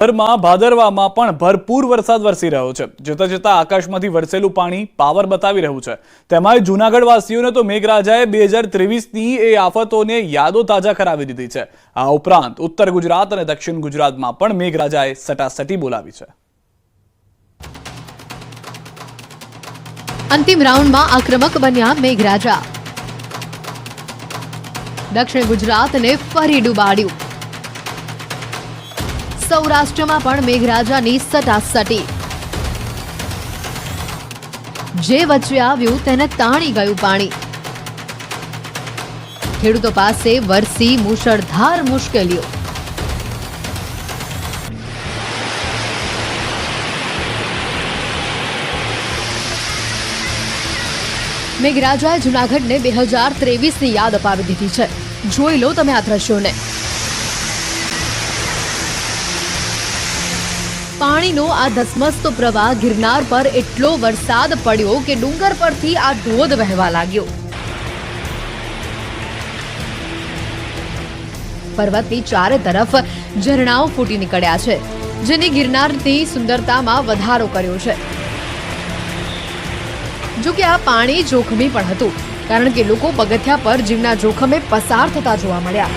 માં ભાદરવામાં પણ ભરપૂર વરસાદ વરસી રહ્યો છે। જતા જતા આકાશમાંથી વરસેલું પાણી પાવર બતાવી રહ્યું છે। તેમાં જૂનાગઢ વાસીઓને તો મેઘરાજાએ 2023ની એ આફતોને યાદો તાજા કરાવી દીધી છે। આ ઉપરાંત ઉત્તર ગુજરાત અને દક્ષિણ ગુજરાતમાં પણ મેઘરાજાએ સટાસટી બોલાવી છે। અંતિમ રાઉન્ડમાં આક્રમક બન્યા મેઘરાજા। દક્ષિણ ગુજરાતને ફરી ડૂબાડ્યું। સૌરાષ્ટ્રમાં પણ મેઘરાજાની સટાસટી। જે વચ્ચે આવ્યું તેને તાણી ગયું પાણી। ખેડૂતો પાસે વરસી મુશળધાર મુશ્કેલીઓ। મેઘરાજાએ જૂનાગઢને 2023ની યાદ અપાવી દીધી છે। જોઈ લો તમે આ દ્રશ્યોને। પાણીનો આ ધસમસતો પ્રવાહ ગિરનાર પર એટલો વરસાદ પડ્યો કે ડુંગર પરથી આ ધોધ વહેવા લાગ્યો। પર્વતની ચારે તરફ ઝરણાઓ ફૂટી નીકળ્યા છે, જેને ગિરનારની સુંદરતામાં વધારો કર્યો છે। જો કે આ પાણી જોખમી પણ હતું, કારણ કે લોકો પગથિયા પર જીવના જોખમે પસાર થતા જોવા મળ્યા।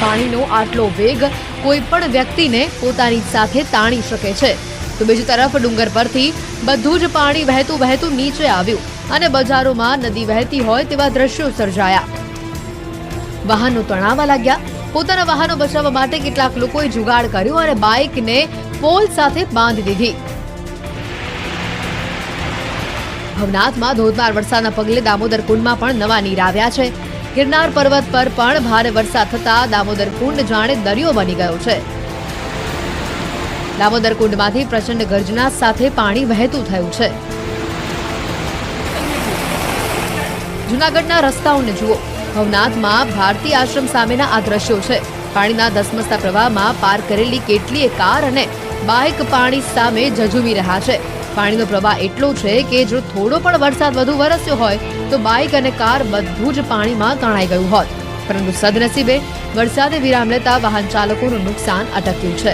પાણીનો આટલો વેગ કોઈ પણ વ્યક્તિને પોતાની સાથે તાણી શકે છે, તો બીજી તરફ ડુંગર પરથી બધું જ પાણી વહેતું વહેતું નીચે આવ્યું અને બજારોમાં નદી વહેતી હોય તેવા દ્રશ્યો સર્જાયા। વાહનો તણાવા લાગ્યા। પોતાના વાહનો બચાવવા માટે કેટલાક લોકોએ જુગાડ કર્યો અને બાઇકને પોલ સાથે બાંધી દીધી। ભવનાથમાં ધોધમાર વરસાદના પગલે દામોદર કુંડમાં પણ નવા નીર આવ્યા છે। ગિરનાર પર્વત પર પણ ભારે વરસાદ થતા દામોદર કુંડ જાણે દરિયો બની ગયો છે। દામોદર કુંડમાંથી પ્રચંડ ગર્જના સાથે પાણી વહેતું થયું છે। જૂનાગઢના રસ્તાઓને જુઓ। ભવનાથમાં ભારતી આશ્રમ સામેના આ દ્રશ્યો છે। પાણીના ધસમસતા પ્રવાહમાં પાર કરેલી કેટલીય કાર અને બાઇક પાણી સામે ઝઝૂમી રહ્યા છે। પાણીનો પ્રવાહ એટલો છે કે જો થોડો પણ વરસાદ વધુ વરસ્યો હોય તો બાઇક અને કાર બધું જ પાણીમાં તણાઈ ગયું હોત, પરંતુ સદનસીબે વરસાદે વિરામ લેતા વાહન ચાલકોનું નુકસાન અટક્યું છે।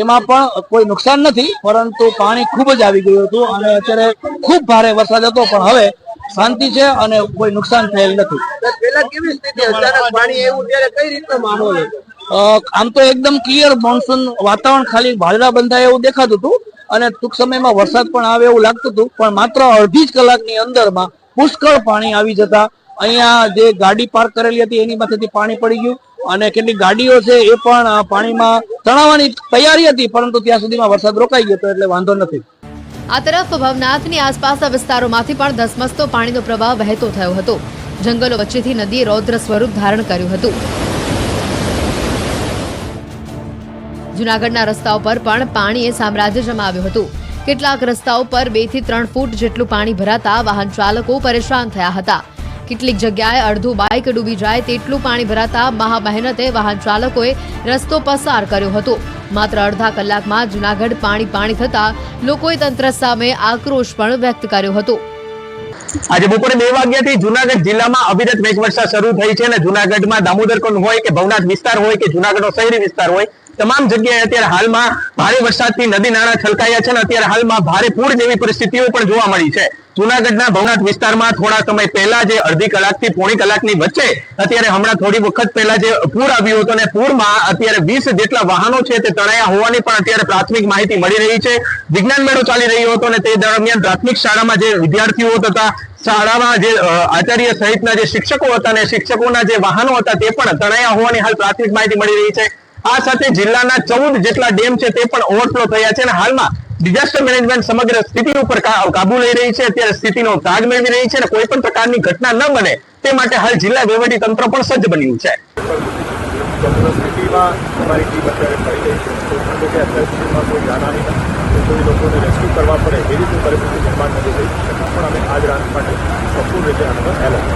એમાં પણ કોઈ નુકસાન નથી, પરંતુ પાણી ખૂબ જ આવી ગયું હતું અને અત્યારે ખૂબ ભારે વરસાદ હતો, પણ હવે શાંતિ છે અને કોઈ નુકસાન થયેલ નથી। પેલા કેવી સ્થિતિ, અચાનક પાણી આવ્યું ત્યારે કઈ રીતનો માહોલ હતો? આમ તો એકદમ ક્લિયર મોન્સૂન વાતાવરણ, ખાલી વાદળા બંધાય એવું દેખાતું હતું અને ટૂંક સમયમાં વરસાદ પણ આવે એવું લાગતું હતું, પણ માત્ર અડધી જ કલાકની અંદરમાં પુષ્કળ પાણી આવી જતા અહીંયા જે ગાડી પાર્ક કરેલી હતી એની માથેથી પાણી પડી ગયું અને કેટલીક ગાડીઓ છે એ પણ પાણીમાં તણાવવાની તૈયારી હતી, પરંતુ ત્યાં સુધીમાં વરસાદ રોકાઈ ગયો હતો, એટલે વાંધો નથી। આ તરફ ભવનાથની આસપાસના વિસ્તારોમાંથી પણ ધસમસતો પાણીનો પ્રવાહ વહેતો થયો હતો। જંગલો વચ્ચેથી નદીએ રૌદ્ર સ્વરૂપ ધારણ કર્યું હતું। જૂનાગઢના રસ્તાઓ પર પણ પાણીએ સામ્રાજ્ય જમાવ્યું હતું। કેટલાક રસ્તાઓ પર 2 થી 3 ફૂટ જેટલું પાણી ભરાતા વાહન ચાલકો પરેશાન થયા હતા। કેટલીક જગ્યાએ અડધું બાઇક ડૂબી જાય તેટલું પાણી ભરાતા મહા મહેનતે વાહન ચાલકોએ રસ્તો પસાર કર્યો હતો। માત્ર અડધા કલાકમાં જૂનાગઢ પાણી થતા લોકોએ તંત્ર સામે આક્રોશ પણ વ્યક્ત કર્યો હતો। આજે બપોરે 2 વાગ્યાથી જૂનાગઢ જિલ્લામાં અવિરત મેઘવર્ષા શરૂ થઈ છે અને જૂનાગઢમાં દામોદર કુંડ હોય કે ભવનાથ વિસ્તાર હોય કે જૂનાગઢનો શહેરી વિસ્તાર હોય, તમામ જગ્યાએ અત્યારે હાલમાં ભારે વરસાદથી નદી નાળા છલકાયા છે અને અત્યારે હાલમાં ભારે પૂર જેવી પરિસ્થિતિઓ પણ જોવા મળી છે। જૂનાગઢના ભવનાથ વિસ્તારમાં થોડા સમય પહેલા જે અડધી કલાકથી પોણી કલાકની વચ્ચે અત્યારે હમણાં થોડી વખત પહેલા જે પૂર આવ્યું હતું અને પૂરમાં અત્યારે 20 જેટલા વાહનો છે તે તણાયા હોવાની પણ અત્યારે પ્રાથમિક માહિતી મળી રહી છે। વિજ્ઞાન મેળો ચાલી રહ્યો હતો અને તે દરમિયાન પ્રાથમિક શાળામાં જે વિદ્યાર્થીઓ તથા શાળામાં જે આચાર્ય સહિતના જે શિક્ષકો હતા અને શિક્ષકોના જે વાહનો હતા તે પણ તણાયા હોવાની હાલ પ્રાથમિક માહિતી મળી રહી છે। આ સાથે જિલ્લાના 14 જેટલા ડેમ છે તે પણ ઓવરફ્લો થયા છે અને હાલમાં ડિઝાસ્ટર મેનેજમેન્ટ સમગ્ર સ્થિતિ ઉપર કાબુ લઈ રહી છે। અત્યારે સ્થિતિનો તાગ મેળવી રહી છે અને કોઈ પણ પ્રકારની ઘટના ન બને તે માટે હાલ જિલ્લા વહીવટી તંત્ર પણ સજ્જ બન્યું છે। સ્થિતિમાં અમારી ટીમ અત્યારે ફરી રહી છે, અત્યાર સુધીમાં કોઈ જાનહાનિ નથી, કોઈ લોકોને રેસ્ક્યુ કરવા પડે એ રીતની પરિસ્થિતિ નિર્માણ નથી થઈ, છતાં પણ અમે આજ રાત માટે સંપૂર્ણ રીતે આનો એલાન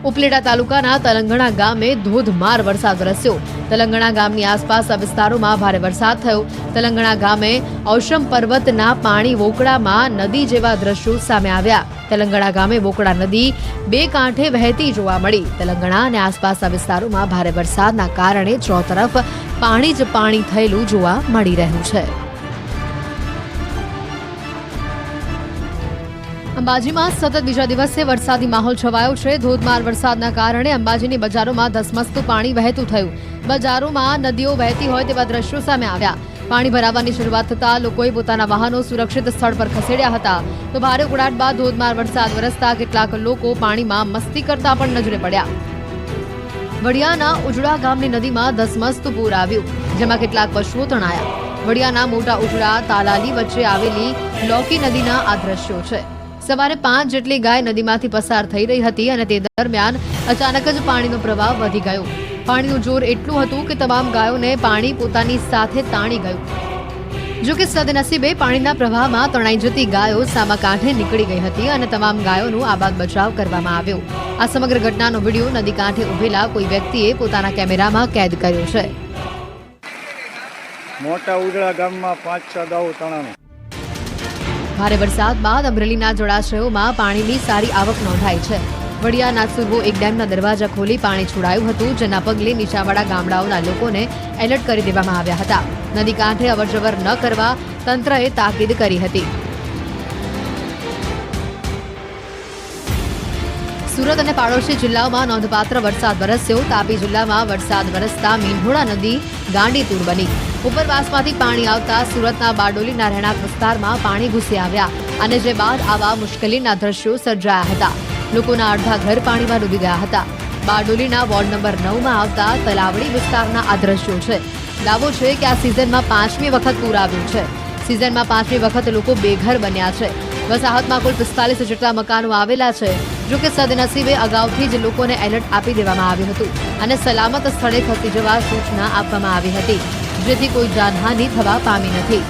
ઉપલેટા તાલુકાના તલંગણા ગામે ધોધમાર વરસાદ વરસ્યો. તલંગણા ગામની આસપાસના વિસ્તારોમાં ભારે વરસાદ થયો. તલંગણા ગામે ઔષમ પર્વતના પાણી વોકળામાં નદી જેવા દ્રશ્યો સામે આવ્યા. તલંગણા ગામે વોકળા નદી બે કાંઠે વહેતી જોવા મળી. તલંગણા અને આસપાસના વિસ્તારોમાં ભારે વરસાદના કારણે ચોતરફ પાણી જ પાણી થયેલું જોવા મળી રહ્યું છે. અંબાજીમાં સતત બીજા દિવસે વરસાદી માહોલ છવાયો છે. ધોધમાર વરસાદના કારણે અંબાજીની બજારોમાં ધસમસતું પાણી વહેતું થયું. બજારોમાં નદીઓ વહેતી હોય તેવા દ્રશ્યો સામે આવ્યા. પાણી ભરાવાની શરૂઆત થતાં લોકોએ પોતાના વાહનો સુરક્ષિત સ્થળ પર ખસેડ્યા હતા. તો ભારે ઉકળાટ બાદ ધોધમાર વરસાદ વરસતા કેટલાક લોકો પાણીમાં મસ્તી કરતા પણ નજરે પડ્યા. વડિયાના ઉજળા ગામની નદીમાં ધસમસતું પૂર આવ્યું, જેમાં કેટલાક પશુઓ તણાયા. વડિયાના મોટા ઉજળા તાલાલી વચ્ચે આવેલી લોકી નદીના આ દ્રશ્યો છે. સવારે 5 જેટલી ગાય નદીમાંથી પસાર થઈ રહી હતી અને તે દરમિયાન અચાનક જ પાણીનો પ્રવાહ વધી ગયો. પાણીનું જોર એટલું હતું કે તમામ ગાયોને પાણી પોતાની સાથે તાણી ગયું. જો કે સદનસીબે પાણીના પ્રવાહમાં તણાઈ જતી ગાયો સામા કાંઠે નીકળી ગઈ હતી અને તમામ ગાયોનો આબાદ બચાવ કરવામાં આવ્યો. આ સમગ્ર ઘટનાનો વિડીયો નદી કાંઠે ઉભેલા કોઈ વ્યક્તિએ પોતાના કેમેરામાં કેદ કર્યો છે. મોટા ઉજળા ગામમાં 5-6 ગાયો તણાનો. ભારે વરસાદ બાદ અમરેલીના જળાશયોમાં પાણીની સારી આવક નોંધાઈ છે. વડિયા નાથસુરવો એક ડેમના દરવાજા ખોલી પાણી છોડાયું હતું, જેના પગલે નીચાણવાળા ગામડાઓના લોકોને એલર્ટ કરી દેવામાં આવ્યા હતા. નદી કાંઠે અવરજવર ન કરવા તંત્રએ તાકીદ કરી હતી. સુરત અને પાડોશી જિલ્લાઓમાં નોંધપાત્ર વરસાદ વરસ્યો. તાપી જિલ્લામાં વરસાદ વરસતા મીંઢોળા નદી ગાંડીતુર બની. ઉપરવાસમાંથી પાણી આવતા સુરતના બારડોલીના રહેણાંક વિસ્તારમાં પાણી ઘૂસી આવ્યા અને જે બાદ આવા મુશ્કેલીના દ્રશ્યો સર્જાયા હતા. લોકોના અડધા ઘર પાણીમાં ડૂબી ગયા હતા. બારડોલીના વોર્ડ નંબર 9માં આવતા તલાવડી વિસ્તારના આ દ્રશ્યો છે. દાવો છે કે આ સિઝનમાં 5મી વખત પૂર આવ્યું છે. સિઝનમાં 5મી વખત લોકો બેઘર બન્યા છે. વસાહતમાં કુલ 45 જેટલા મકાનો આવેલા છે. જો કે સદનસીબે અગાઉથી જ લોકોને એલર્ટ આપી દેવામાં આવ્યું હતું અને સલામત સ્થળે ખસી જવા સૂચના આપવામાં આવી હતી, જેથી કોઈ જાનહાનિ થવા પામી નથી.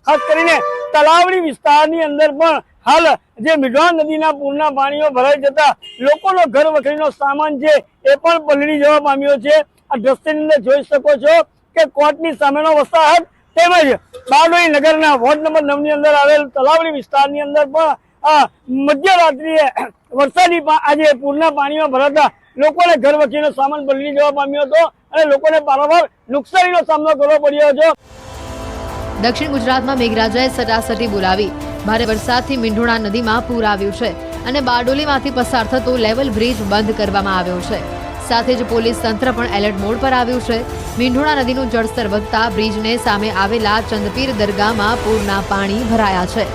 ખાસ કરીને તલાવડી વિસ્તારની અંદર પણ હાલ જે મીંઢોળા નદીના પૂરના પાણીઓ ભરાઈ જતા લોકોનો ઘર વખરીનો સામાન છે એ પણ પલળી જવા પામ્યો છે. આ દ્રશ્યની અંદર જોઈ શકો છો કે કોર્ટની સામેનો વસાહત તેમજ બારડોલી નગરના વોર્ડ નંબર 9 ની અંદર આવેલ તલાવડી વિસ્તારની અંદર પણ મધ્યરાત્રિએ વરસાદી આજે પૂરના પાણીમાં ભરાતા લોકોને ઘર વખરીનો સામાન પલળી જવા પામ્યો હતો અને લોકોને પારાવાર નુકસાનીનો સામનો કરવો પડ્યો હતો. દક્ષિણ ગુજરાતમાં મેઘરાજાએ સટાસટી બોલાવી. ભારે વરસાદથી મીંઢોળા નદીમાં પૂર આવ્યું છે અને બારડોલીમાંથી પસાર થતો લેવલ બ્રિજ બંધ કરવામાં આવ્યો છે. સાથે જ પોલીસ તંત્ર પણ એલર્ટ મોડ પર આવ્યું છે. મીંઢોળા નદીનું જળસ્તર વધતા બ્રિજને સામે આવેલા ચંદપીર દરગાહમાં પૂરના પાણી ભરાયા છે.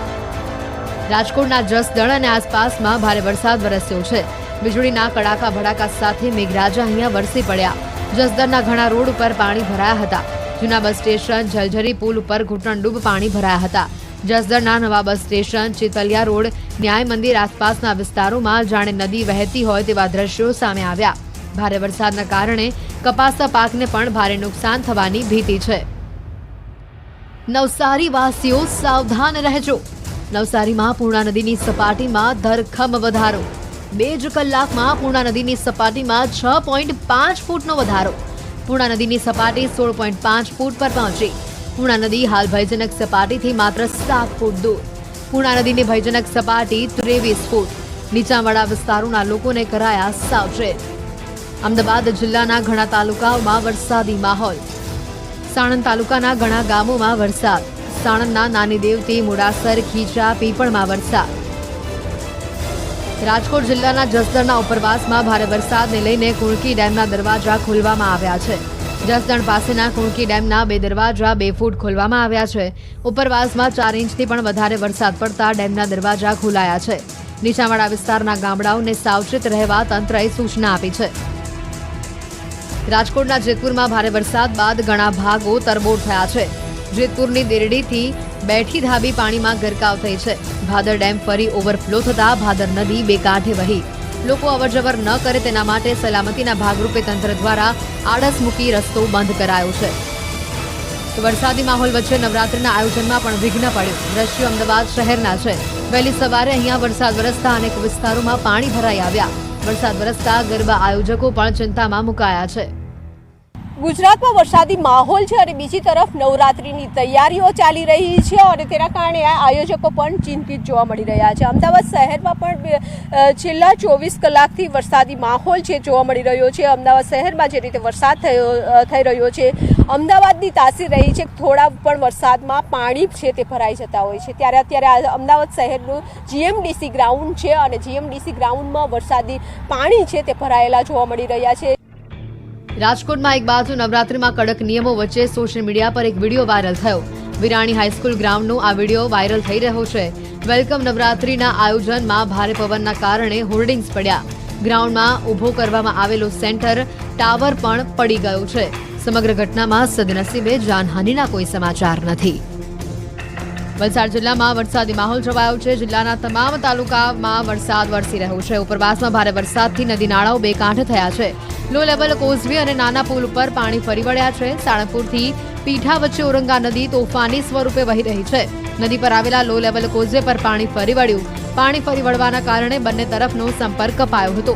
રાજકોટના જસદણ અને આસપાસમાં ભારે વરસાદ વરસ્યો છે. વીજળીના કડાકા ભડાકા સાથે મેઘરાજા અહીંયા વરસી પડ્યા. જસદણના ઘણા રોડ ઉપર પાણી ભરાયા હતા. જૂના બસ સ્ટેશન જલઝરી પુલ ઉપર ઘૂંટણડૂબ પાણી ભરાયા હતા. જસદણના નવા બસ સ્ટેશન ચિતલિયા રોડ ન્યાય મંદિર આસપાસના વિસ્તારોમાં જાણે નદી વહેતી હોય તેવા દ્રશ્યો સામે આવ્યા. ભારે વરસાદના કારણે કપાસના પાકને પણ ભારે નુકસાન થવાની ભીતિ છે. નવસારી વાસીઓ સાવધાન રહેજો. નવસારીમાં પૂર્ણા નદીની સપાટીમાં ધરખમ વધારો. 2 જ કલાકમાં પૂર્ણા નદીની સપાટીમાં 6.5 ફૂટનો વધારો. પૂર્ણા નદીની સપાટી 16.5 ફૂટ પર પહોંચી. પૂર્ણા નદી હાલ ભયજનક સપાટીથી માત્ર 7 ફૂટ દૂર. પૂર્ણા નદીની ભયજનક સપાટી 23 ફૂટ. નીચાણવાળા વિસ્તારોના લોકોને કરાયા સાવચેત. અમદાવાદ જિલ્લાના ઘણા તાલુકાઓમાં વરસાદી માહોલ. સાણંદ તાલુકાના ઘણા ગામોમાં વરસાદ. સાણંદના નાની દેવતી, મોડાસર, ખીચા, પીપળમાં વરસાદ. રાજકોટ જિલ્લાના જસદણના ઉપરવાસમાં ભારે વરસાદને લઈને કુણકી ડેમના દરવાજા ખોલવામાં આવ્યા છે. જસદણ પાસેના કુણકી ડેમના 2 દરવાજા 2 ફૂટ ખોલવામાં આવ્યા છે. ઉપરવાસમાં 4 ઇંચથી પણ વધારે વરસાદ પડતા ડેમના દરવાજા ખોલાયા છે. નીચાણવાળા વિસ્તારના ગામડાઓને સાવચેત રહેવા તંત્રએ સૂચના આપી છે. રાજકોટના જેતપુરમાં ભારે વરસાદ બાદ ઘણા ભાગો તરબોળ થયા છે. જેતપુરની દેરડીથી બેઠી ધાબી પાણીમાં ગરકાવ થઈ છે. ભાદર ડેમ ફરી ઓવરફ્લો થતા ભાદર નદી બે કાંઠે વહી. લોકો અવરજવર ન કરે તેના માટે સલામતીના ભાગરૂપે તંત્ર દ્વારા આડસ મૂકી રસ્તો બંધ કરાયો છે. તો વરસાદી માહોલ વચ્ચે નવરાત્રિના આયોજનમાં પણ વિઘ્ન પડ્યું. દ્રશ્યો અમદાવાદ શહેરના છે. વહેલી સવારે અહીંયા વરસાદ વરસતા અનેક વિસ્તારોમાં પાણી ભરાઈ આવ્યા. વરસાદ વરસતા ગરબા આયોજકો પણ ચિંતામાં મુકાયા છે. ગુજરાતમાં વરસાદી માહોલ છે અને બીજી તરફ નવરાત્રીની તૈયારીઓ ચાલી રહી છે અને તેના કારણે આ આયોજકો પણ ચિંતિત જોવા મળી રહ્યા છે. અમદાવાદ શહેરમાં પણ છેલ્લા 24 કલાકથી વરસાદી માહોલ છે જોવા મળી રહ્યો છે. અમદાવાદ શહેરમાં જે રીતે વરસાદ થઈ રહ્યો છે, અમદાવાદની તાસીર રહી છે. થોડા પણ વરસાદમાં પાણી છે તે ભરાઈ જતા હોય છે. ત્યારે અત્યારે અમદાવાદ શહેરનું GMDC ગ્રાઉન્ડ છે અને GMDC ગ્રાઉન્ડમાં વરસાદી પાણી છે તે ભરાયેલા જોવા મળી રહ્યા છે. રાજકોટમાં એક બાજુ નવરાત્રીમાં કડક નિયમો વચ્ચે સોશિયલ મીડિયા પર એક વિડીયો વાયરલ થયો. વિરાણી હાઈસ્કૂલ ગ્રાઉન્ડનો આ વિડીયો વાયરલ થઈ રહ્યો છે. વેલકમ નવરાત્રીના આયોજનમાં ભારે પવનના કારણે હોર્ડિંગ્સ પડ્યા. ગ્રાઉન્ડમાં ઊભો કરવામાં આવેલો સેન્ટર ટાવર પણ પડી ગયો છે. સમગ્ર ઘટનામાં સદનસીબે જાનહાનિના કોઈ સમાચાર નથી. વલસાડ જિલ્લામાં વરસાદી માહોલ છવાયો છે. જિલ્લાના તમામ તાલુકામાં વરસાદ વરસી રહ્યો છે. ઉપરવાસમાં ભારે વરસાદથી નદી નાળાઓ બે કાંઠે થયા છે. લો લેવલ કોઝવે અને નાના પુલ ઉપર પાણી ફરી વળ્યા છે. સાળંગપુરથી પીઠા વચ્ચે ઔરંગા નદી તોફાની સ્વરૂપે વહી રહી છે. નદી પર આવેલા લો લેવલ કોઝવે પર પાણી ફરી વળ્યું. પાણી ફરી વળવાના કારણે બંને તરફનો સંપર્ક કપાયો હતો.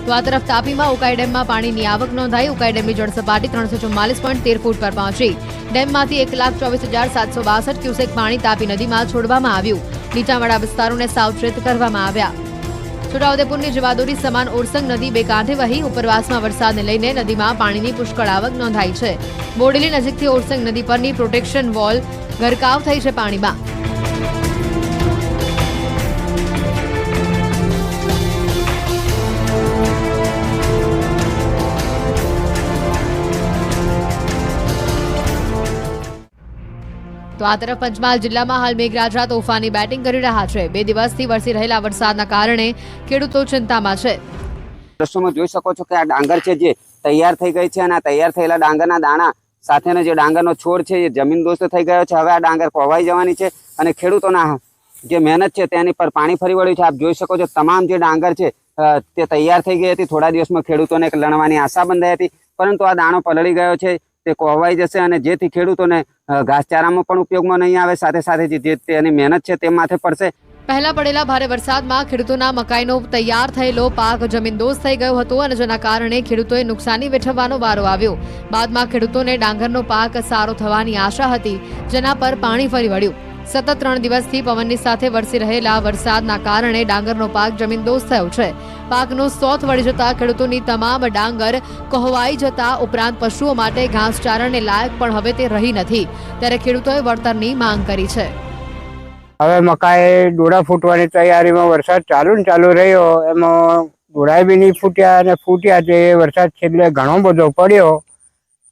તો આ તરફ તાપીમાં ઉકાઈ ડેમમાં પાણીની આવક નોંધાઈ. ઉકાઈ ડેમની જળસપાટી 344.13 ફૂટ પર પહોંચી. ડેમમાંથી 1,24,762 ક્યુસેક પાણી તાપી નદીમાં છોડવામાં આવ્યું. નીચાણવાળા વિસ્તારોને સાવચેત કરવામાં આવ્યા. છોટાઉદેપુરની જીવાદોરી સમાન ઓરસંગ નદી બે કાંઠે વહી. ઉપરવાસમાં વરસાદને લઈને નદીમાં પાણીની પુષ્કળ આવક નોંધાઈ છે. બોડેલી નજીકથી ઓરસંગ નદી પરની પ્રોટેક્શન વોલ ગરકાવ થઈ છે પાણીમાં. તો આ તરફ પંચમહાલ જિલ્લામાં હાલ મેઘરાજા તોફાની બેટિંગ કરી રહ્યા છે. 2 દિવસથી વરસી રહેલા વરસાદના કારણે ખેડૂતો ચિંતામાં છે. દ્રશ્યોમાં જોઈ શકો છો કે આ ડાંગર છે જે તૈયાર થઈ ગઈ છે અને આ તૈયાર થયેલા ડાંગરના દાણા સાથેનો જે ડાંગરનો છોડ છે એ જમીનદોસ્ત થઈ ગયો છે. હવે આ ડાંગર કોવાઈ જવાની છે અને ખેડૂતોના જે મહેનત છે તેની પર પાણી ફરી વળ્યું છે. આપ જોઈ શકો છો તમામ જે ડાંગર છે તે તૈયાર થઈ ગઈ હતી. થોડા દિવસમાં ખેડૂતોને લણવાની આશા બંધાઈ હતી, પરંતુ આ દાણો પલળી ગયો છે. તે કોવાઈ જશે અને જેથી ખેડૂતોને ઘાસચારામાં પણ ઉપયોગમાં નહીં આવે, સાથે સાથે જે તેની મહેનત છે તે માથે પડશે. પહેલા પડેલા ભારે વરસાદમાં ખેડૂતોના મકાઈનો તૈયાર થયેલો પાક જમીનદોસ્ત થઈ ગયો હતો અને જેના કારણે ખેડૂતોએ નુકસાની વેઠવવાનો વારો આવ્યો. બાદમાં ખેડૂતોને ડાંગરનો પાક સારો થવાની આશા હતી, જેના પર પાણી ફરી વળ્યું. સતત 3 દિવસથી પવનની સાથે વરસી રહેલા વરસાદના કારણે ડાંગરનો પાક જમીનદોસ્ત થયો છે. પાકનો સોથ વળી જતા ખેડૂતોની તમામ ડાંગર કહોવાઈ જતા ઉપરાંત પશુઓ માટે ઘાસચારણને લાયક પણ હવે તે રહી નથી. ત્યારે ખેડૂતોએ વળતરની માંગ કરી છે. હવે મકાઈ ડોડા ફૂટવાની તૈયારીમાં વરસાદ ચાલુ રહ્યો, એમાં ડોડા બી નહીં ફૂટ્યા અને ફૂટ્યા તે વરસાદ છેલ્લે ઘણો બધો પડ્યો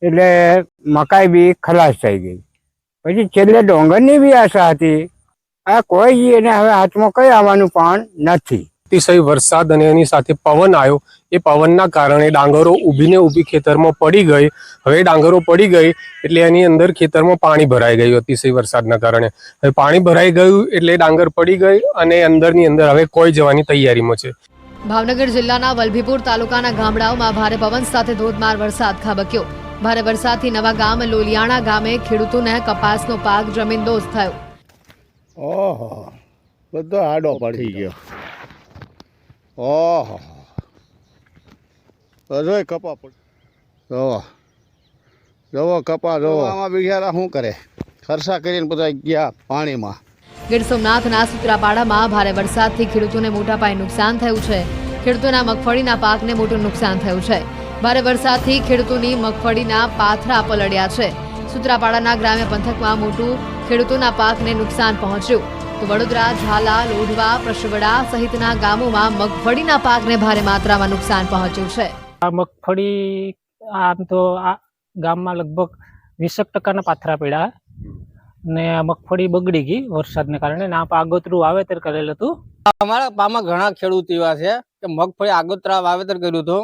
એટલે મકાઈ બી ખલાસ થઈ ગઈ. પછી છેલ્લે ડોંગરની બી આશા હતી. આ કોઈ એને હવે હાથમાં કઈ આવવાનું પણ નથી. અતિશય વરસાદ અને એની સાથે પવન આવ્યો. એ પવનના કારણે ડાંગરો ઊભી ખેતરમાં પડી ગઈ. હવે ડાંગરો પડી ગઈ એટલે એની અંદર ખેતરમાં પાણી ભરાઈ ગયું. અતિશય વરસાદના કારણે હવે પાણી ભરાઈ ગયું એટલે ડાંગર પડી ગઈ અને અંદરની અંદર હવે કોઈ જવાની તૈયારીમાં છે. ભાવનગર જિલ્લાના વલભીપુર તાલુકાના ગામડાઓમાં ભારે પવન સાથે ધોધમાર વરસાદ ખાબક્યો. ભારે વરસાદથી નવા ગામ લોલિયાણા ગામે ખેડૂતોને કપાસનો પાક જમીનદોસ્ત થયો. ઓહો, બધો આડો પડી ગયો. ઓહો, બધો કપા પડ જોવો કપા જોવો. આમાં બિચારા શું કરે, ખર્ચા કરીને બધા ગયા પાણીમાં. ગીર સોમનાથના સુત્રાપાડામાં ભારે વરસાદથી ખેડૂતોને મોટા પાયે નુકસાન થયું છે. ખેડૂતોના મગફળીના પાકને મોટું નુકસાન થયું છે. ભારે વરસાદથી ખેડૂતોની મગફળીના પાથરા પલળ્યા છે. સુત્રાપાડાના ગ્રામ્ય પંથકમાં મોટું ખેડૂતોના પાકને નુકસાન પહોંચ્યું. તો વડોદરા, ઝાલા, લોઢવા, પ્રશવડા સહિતના ગામોમાં મગફળીના પાકને ભારે માત્રામાં નુકસાન પહોંચ્યું છે. આ મગફળી આમ તો આ ગામમાં લગભગ 20% પાથરા પડ્યા ને મગફળી બગડી ગઈ વરસાદને કારણે. આ આગોતરું વાવેતર કરેલું હતું. અમારા પામાં ઘણા ખેડૂત એવા છે કે મગફળી આગોતરા વાવેતર કર્યું હતું.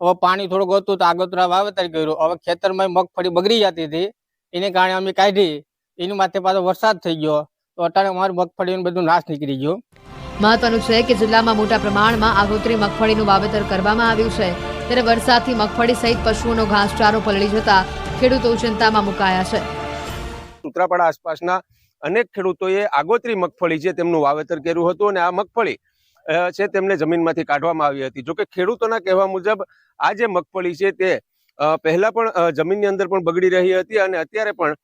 હવે પાણી થોડુંક હતું તો આગોતરા વાવેતર કર્યું. હવે ખેતરમાં મગફળી બગડી જતી હતી, એને કારણે અમે કાઢી. એની માથે પાછો વરસાદ થઈ ગયો તો અત્યારે અમારી મગફળીનું બધું નાશ નીકળી ગયો. મહત્વનું છે કે જિલ્લામાં મોટા પ્રમાણમાં આગોતરી મગફળીનું વાવેતર કરવામાં આવ્યું છે. ત્યારે વરસાદથી મગફળી સહિત પશુઓનો ઘાસચારો પલળી જતા ખેડૂતો ચિંતામાં મુકાયા છે. સુત્રાપાડા આસપાસના અનેક ખેડૂતોએ આગોતરી મગફળી છે તેમનું વાવેતર કર્યું હતું અને આ મગફળી છે તેમને જમીનમાંથી કાઢવામાં આવી હતી. જોકે ખેડૂતોના કહેવા મુજબ આ જે મગફળી છે તે પહેલા પણ જમીનની અંદર પણ બગડી રહી હતી અને અત્યારે પણ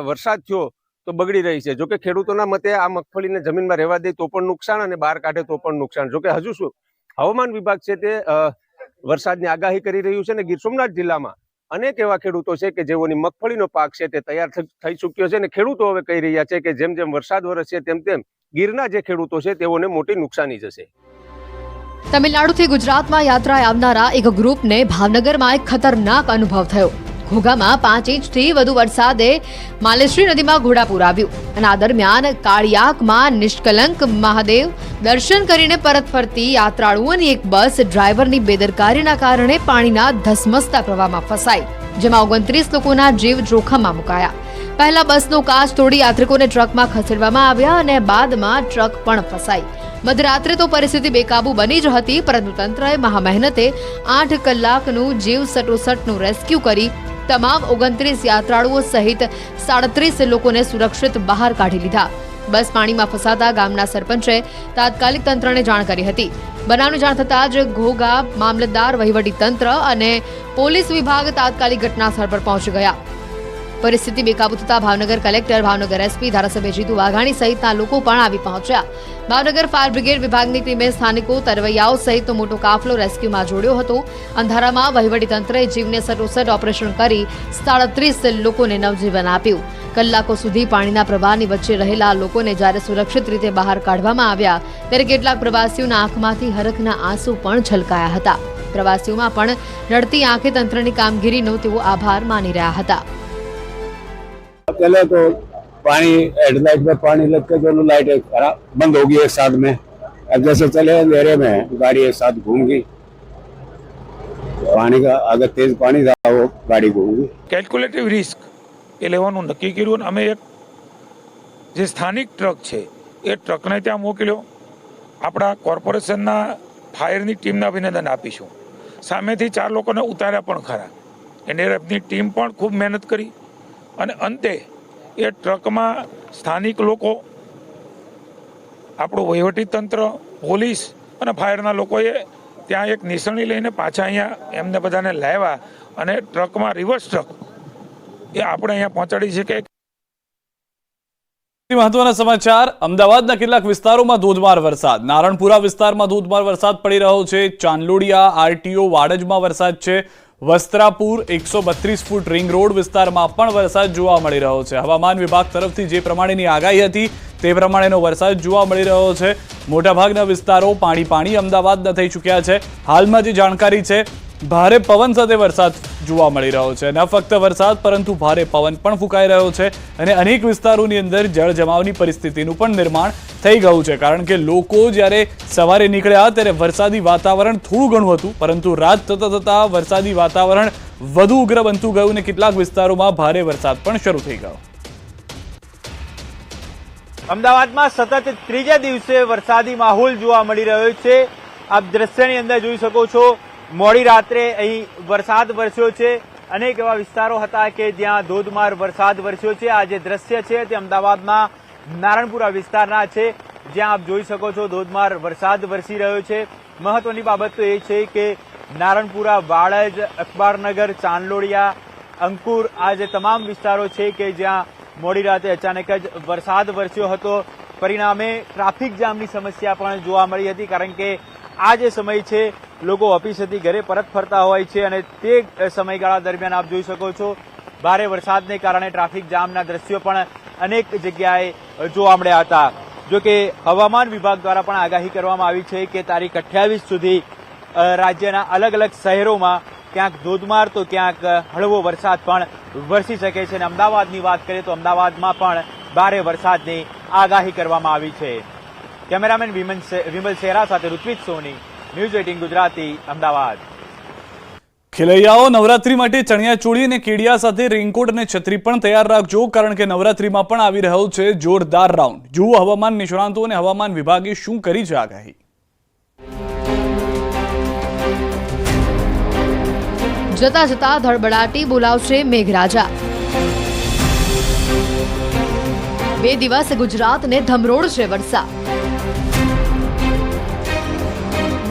વરસાદ થયો તો બગડી રહી છે. જોકે ખેડૂતોના મતે આ મગફળીને જમીનમાં રહેવા દે તો પણ નુકસાન અને બહાર કાઢે તો પણ નુકસાન. જોકે હજુ શું હવામાન વિભાગ છે તે વરસાદની આગાહી કરી રહ્યું છે અને ગીર સોમનાથ જિલ્લામાં અનેક એવા ખેડૂતો છે કે જેઓની મગફળીનો પાક છે તે તૈયાર થઈ ચૂક્યો છે અને ખેડૂતો હવે કહી રહ્યા છે કે જેમ જેમ વરસાદ વરસશે તેમ તેમ ગીરના જે ખેડૂતો છે તેઓને મોટી નુકસાની જશે. તમિલનાડુથી ગુજરાતમાં યાત્રાએ આવનારા એક ગ્રુપને ભાવનગરમાં એક ખતરનાક અનુભવ થયો. ઘોઘામાં 5 ઇંચથી વધુ વરસાદે માલેશ્રી નદીમાં ઘોડાપૂર આવ્યું અને આ દરમિયાન કાળિયાકમાં નિષ્કલંક મહાદેવ દર્શન કરીને પરત ફરતી યાત્રાળુઓની એક બસ ડ્રાઈવરની બેદરકારીના કારણે પાણીના ધસમસતા પ્રવાહમાં ફસાઈ, જેમાં 29 લોકોના જીવ જોખમમાં મુકાયા. પહેલા બસનો કાચ તોડી યાત્રિકોને ટ્રકમાં ખસેડવામાં આવ્યા અને બાદમાં ટ્રક પણ ફસાઈ. મધરાત્રે તો પરિસ્થિતિ બેકાબુ બની જ હતી, પરંતુ તંત્રએ મહામહેનતે 8 કલાકનું જીવ સટોસટનું રેસ્ક્યુ કરી તમામ 29 યાત્રાળુઓ સહિત 37 લોકોને સુરક્ષિત બહાર કાઢી લીધા. બસ પાણીમાં ફસાતા ગામના સરપંચે તાત્કાલિક તંત્રને જાણ કરી હતી. બનાવની જાણ થતાં જ ઘોઘા મામલતદાર, વહીવટી તંત્ર અને પોલીસ વિભાગ તાત્કાલિક ઘટનાસ્થળ પર પહોંચી ગયા. પરિસ્થિતિ બેકાબુ થતા ભાવનગર કલેક્ટર, ભાવનગર એસપી, ધારાસભ્ય જીતુ વાઘાણી સહિતના લોકો પણ આવી પહોંચ્યા. ભાવનગર ફાયર બ્રિગેડ વિભાગની ટીમે સ્થાનિકો, તરવૈયાઓ સહિતનો મોટો કાફલો રેસ્ક્યુમાં જોડ્યો હતો. અંધારામાં વહીવટીતંત્રએ જીવને સટોસટ ઓપરેશન કરી 37 લોકોને નવજીવન આપ્યું. કલાકો સુધી પાણીના પ્રવાહની વચ્ચે રહેલા લોકોને જ્યારે સુરક્ષિત રીતે બહાર કાઢવામાં આવ્યા ત્યારે કેટલાક પ્રવાસીઓના આંખમાંથી હરખના આંસુ પણ છલકાયા હતા. પ્રવાસીઓમાં પણ રડતી આંખે તંત્રની કામગીરીનો તેઓ આભાર માની રહ્યા હતા. पहले तो पानी हेडलाइट में पानी लग के दोनों लाइटें बंद हो गई एक साथ में. अब जैसे चले अंधेरे में गाड़ी एक साथ घूम गई. पानी का अगर तेज पानी था वो गाड़ी घूम गई. કેલ્ક્યુલેટિવ રિસ્ક એ લેવાનું નક્કી કર્યું અને અમે એક જે સ્થાનિક ટ્રક છે એ ટ્રકને ત્યાં મોકલ્યો. આપણા કોર્પોરેશનના ફાયરની ટીમને અભિનંદન આપીશું. સામેથી 4 લોકોને ઉતાર્યા પણ ખરા. એનડીઆરએફની ટીમ પણ ખૂબ મહેનત કરી અને અંતે એ ટ્રકમાં સ્થાનિક લોકો, આપણું વહીવટીતંત્ર, પોલીસ અને ફાયરના લોકોએ ત્યાં એક નિસરણી લઈને પાછા અહીંયા એમને બધાને લાવ્યા અને ટ્રકમાં રિવર્સ ટ્રક એ આપણે અહીંયા પહોંચાડી છે. મહત્વના સમાચાર. અમદાવાદના કેટલાક વિસ્તારોમાં ધોધમાર વરસાદ. નારણપુરા વિસ્તારમાં ધોધમાર વરસાદ પડી રહ્યો છે. ચાંદલોડિયા, આરટીઓ, વાડજમાં વરસાદ છે. વસ્ત્રાપુર 132 ફૂટ રિંગ રોડ વિસ્તારમાં પણ વરસાદ જોવા મળી રહ્યો છે. હવામાન વિભાગ તરફથી જે પ્રમાણેની આગાહી હતી તે પ્રમાણેનો વરસાદ જોવા મળી રહ્યો છે. મોટાભાગના વિસ્તારો પાણી અમદાવાદના થઈ ચૂક્યા છે. હાલમાં જે જાણકારી છે, ભારે પવન સાથે વરસાદ જોવા મળી રહ્યો છે. ન ફક્ત વરસાદ પરંતુ ભારે પવન પણ ફૂંકાઈ રહ્યો છે અને અનેક વિસ્તારોની અંદર જળ જમાવની પરિસ્થિતિનું પણ નિર્માણ થઈ ગયું છે. કારણ કે લોકો જ્યારે સવારે નીકળ્યા ત્યારે વરસાદી વાતાવરણ થોડું ઘણું હતું, પરંતુ રાત થતાં વરસાદી વાતાવરણ વધુ ઉગ્ર બનતું ગયું અને કેટલાક વિસ્તારોમાં ભારે વરસાદ પણ શરૂ થઈ ગયો. અમદાવાદમાં સતત ત્રીજા દિવસે વરસાદી માહોલ જોવા મળી રહ્યો છે. આપ દ્રશ્યની અંદર જોઈ શકો છો, મોડી રાત્રે અહીં વરસાદ વરસ્યો છે. અનેક એવા વિસ્તારો હતા કે જ્યાં ધોધમાર વરસાદ વરસ્યો છે. આ જે દ્રશ્ય છે તે અમદાવાદના નારણપુરા વિસ્તારના છે, જ્યાં આપ જોઈ શકો છો ધોધમાર વરસાદ વરસી રહ્યો છે. મહત્વની બાબત તો એ છે કે નારણપુરા, વાડજ, અખબારનગર, ચાંદલોડિયા, અંકુર, આ જે તમામ વિસ્તારો છે કે જ્યાં મોડી રાતે અચાનક જ વરસાદ વરસ્યો હતો. પરિણામે ટ્રાફિક જામની સમસ્યા પણ જોવા મળી હતી, કારણ કે આ જે સમય છે લોકો ઓફિસેથી ઘરે પરત ફરતા હોય છે અને તે સમયગાળા દરમિયાન આપ જોઈ શકો છો ભારે વરસાદને કારણે ટ્રાફિક જામના દ્રશ્યો પણ અનેક જગ્યાએ જોવા મળ્યા હતા. જોકે હવામાન વિભાગ દ્વારા પણ આગાહી કરવામાં આવી છે કે તારીખ 28 સુધી રાજ્યના અલગ અલગ શહેરોમાં ક્યાંક ધોધમાર તો ક્યાંક હળવો વરસાદ પણ વરસી શકે છે. અને અમદાવાદની વાત કરીએ તો અમદાવાદમાં પણ ભારે વરસાદની આગાહી કરવામાં આવી છે. કેમેરામેન વિમલ સેરા સાથે ઋત્વિજ સોની, ન્યૂઝ 18 ગુજરાતી, અમદાવાદ. ખેલૈયાઓ નવરાત્રી માટે ચણિયાચોળી અને કેડિયા સાથે રેઇનકોટ અને છત્રી પણ તૈયાર રાખજો, કારણ કે નવરાત્રીમાં પણ આવી રહ્યો છે જોરદાર રાઉન્ડ. જુઓ હવામાન નિષ્ણાંતો અને હવામાન વિભાગે શું કરી છે આગાહી. જતા જતા ધડબડાટી બોલાવશે મેઘરાજા. 2 દિવસ ગુજરાતને ધમરોળશે વરસાદ.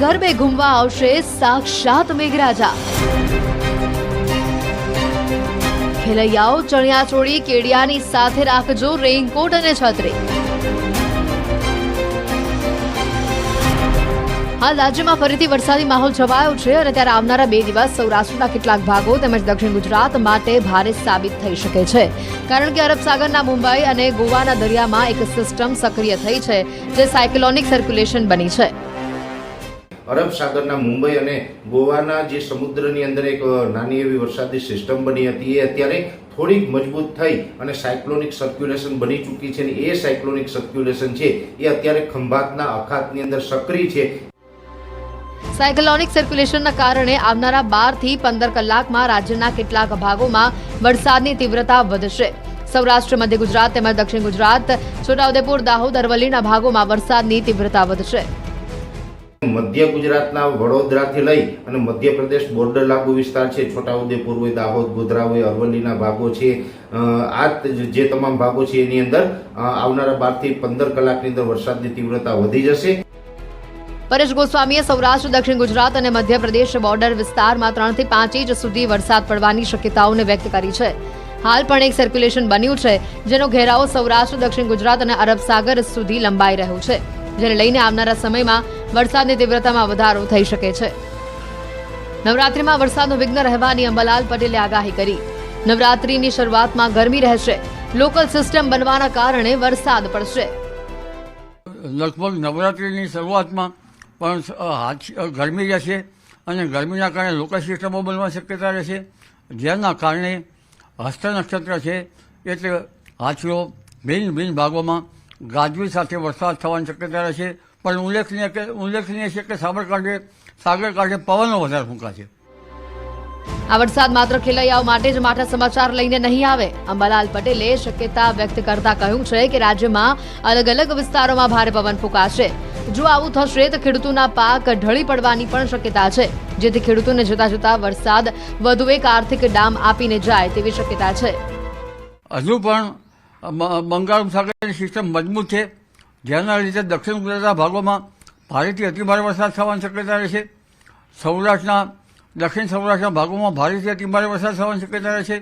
ગરબે ઘૂમવા આવશે સાક્ષાત મેઘરાજા. ખેલૈયાઓ ચણિયાચોળી કેડિયાની સાથે રાખજો રેઇનકોટ અને છત્રી. હાલ રાજ્યમાં ફરીથી વરસાદી માહોલ છવાયો છે અને ત્યારે આવનારા 2 દિવસ સૌરાષ્ટ્રના કેટલાક ભાગો તેમજ દક્ષિણ ગુજરાત માટે ભારે સાબિત થઈ શકે છે, કારણ કે અરબ સાગરના મુંબઈ અને ગોવાના દરિયામાં એક સિસ્ટમ સક્રિય થઈ છે જે સાયક્લોનિક સર્ક્યુલેશન બની છે. અરબ સાગરના મુંબઈ અને ગોવાના જે સમુદ્રની અંદર એક નાની એવી વરસાદી સિસ્ટમ બની હતી એ અત્યારે થોડીક મજબૂત થઈ અને સાયક્લોનિક સર્ક્યુલેશન બની ચૂકી છે અને એ સાયક્લોનિક સર્ક્યુલેશન છે એ અત્યારે ખંભાતના અખાતની અંદર સક્રિય છે. સાયક્લોનિક સર્ક્યુલેશનના કારણે આવનારા 12 થી 15 કલાકમાં રાજ્યના કેટલાક ભાગોમાં વરસાદની તીવ્રતા વધશે. સૌરાષ્ટ્ર, મધ્ય ગુજરાત તેમજ દક્ષિણ ગુજરાત, છોટાઉદેપુર, દાહોદ, અરવલ્લીના ભાગોમાં વરસાદની તીવ્રતા વધશે. મધ્ય ગુજરાતના વડોદરાથી લઈ અને મધ્યપ્રદેશ બોર્ડર લાગુ વિસ્તાર છે, છોટાઉદેપુર હોય, દાહોદ, ગોધરા હોય, અરવલ્લીના ભાગો છે, આ જે તમામ ભાગો છે એની અંદર આવનારા 12 થી 15 કલાકની અંદર વરસાદની તીવ્રતા વધી જશે. પરેશ ગોસ્વામીએ સૌરાષ્ટ્ર, દક્ષિણ ગુજરાત અને મધ્યપ્રદેશ બોર્ડર વિસ્તારમાં 3 થી 5 ઇંચ સુધી વરસાદ પડવાની શક્યતાઓને વ્યક્ત કરી છે. હાલ પણ એક સર્ક્યુલેશન બન્યું છે જેનો ઘેરાવો સૌરાષ્ટ્ર, દક્ષિણ ગુજરાત અને અરબ સાગર સુધી લંબાઈ રહ્યો છે, જેને લઈને આવનારા સમયમાં વરસાદની તીવ્રતામાં વધારો થઈ શકે છે. નવરાત્રીમાં વરસાદનું વિઘ્ન રહેવાની અંબાલાલ પટેલે આગાહી કરી. નવરાત્રીની શરૂઆતમાં ગરમી રહેશે, લોકલ સિસ્ટમ બનવાના કારણે વરસાદ પડશે. લગભગ નવરાત્રિની શરૂઆતમાં પણ ગરમી રહેશે અને ગરમીના કારણે લોકલ સિસ્ટમો બનવાની શક્યતા રહેશે, જેના કારણે હસ્ત નક્ષત્ર છે એટલે હાથીઓ ભિન્ન ભાગોમાં ગાજવી સાથે વરસાદ થવાની શક્યતા રહેશે. પણ ઉલ્લેખનીય છે કે સાગર કાંઠે પવનો વધારે ફૂંકાશે. આ વરસાદ માત્ર ખેલૈયાઓ માટે જ માઠા સમાચાર લઈને નહીં આવે. અંબાલાલ પટેલે શક્યતા વ્યક્ત કરતા કહ્યું છે કે રાજ્યમાં અલગ અલગ વિસ્તારોમાં ભારે પવન ફૂંકાશે. જો આવું થશે તો ખેડૂતોના પાક ઢળી પડવાની પણ શક્યતા છે, જેથી ખેડૂતોને જતા વરસાદ વધુ એક આર્થિક ડામ આપીને જાય તેવી શક્યતા છે. હજુ પણ બંગાળ ઉપસાગરની સિસ્ટમ મજબૂત છે, જેના લીધે દક્ષિણ ગુજરાતના ભાગોમાં ભારેથી અતિભારે વરસાદ થવાની શક્યતા રહેશે. દક્ષિણ સૌરાષ્ટ્રના ભાગોમાં ભારેથી અતિભારે વરસાદ થવાની શક્યતા રહેશે.